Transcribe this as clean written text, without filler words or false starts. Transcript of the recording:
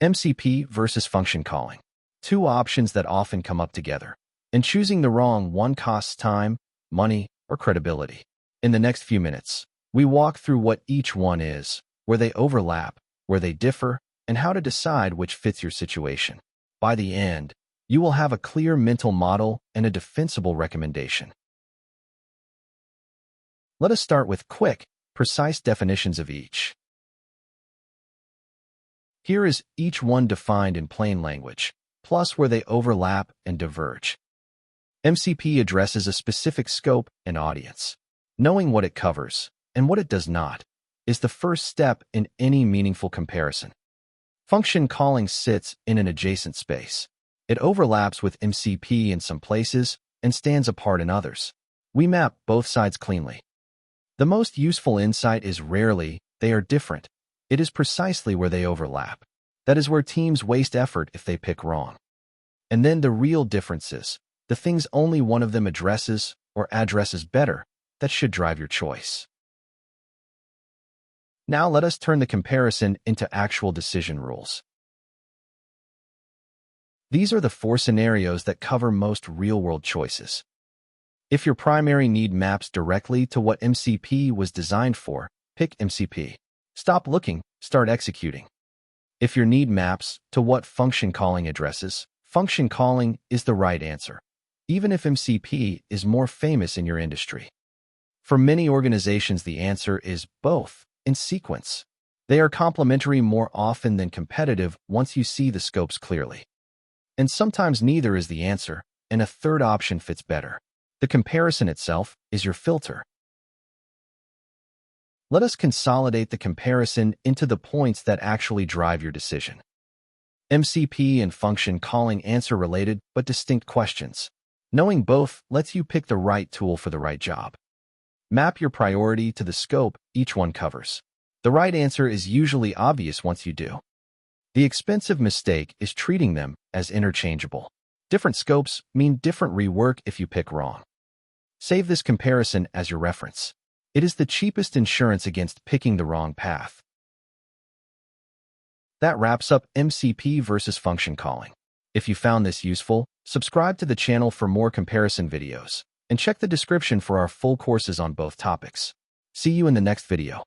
MCP versus function calling. Two options that often come up together, and choosing the wrong one costs time, money, or credibility. In the next few minutes, we walk through what each one is, where they overlap, where they differ, and how to decide which fits your situation. By the end, you will have a clear mental model and a defensible recommendation. Let us start with quick, precise definitions of each. Here is each one defined in plain language, plus where they overlap and diverge. MCP addresses a specific scope and audience. Knowing what it covers and what it does not is the first step in any meaningful comparison. Function calling sits in an adjacent space. It overlaps with MCP in some places and stands apart in others. We map both sides cleanly. The most useful insight is rarely they are different. It is precisely where they overlap. That is where teams waste effort if they pick wrong. And then the real differences, the things only one of them addresses or addresses better, that should drive your choice. Now let us turn the comparison into actual decision rules. These are the 4 scenarios that cover most real-world choices. If your primary need maps directly to what MCP was designed for, pick MCP. Stop looking, start executing. If your need maps to what function calling addresses, function calling is the right answer, even if MCP is more famous in your industry. For many organizations, the answer is both, in sequence. They are complementary more often than competitive once you see the scopes clearly. And sometimes neither is the answer, and a third option fits better. The comparison itself is your filter. Let us consolidate the comparison into the points that actually drive your decision. MCP and function calling answer related but distinct questions. Knowing both lets you pick the right tool for the right job. Map your priority to the scope each one covers. The right answer is usually obvious once you do. The expensive mistake is treating them as interchangeable. Different scopes mean different rework if you pick wrong. Save this comparison as your reference. It is the cheapest insurance against picking the wrong path. That wraps up MCP versus function calling. If you found this useful, subscribe to the channel for more comparison videos, and check the description for our full courses on both topics. See you in the next video.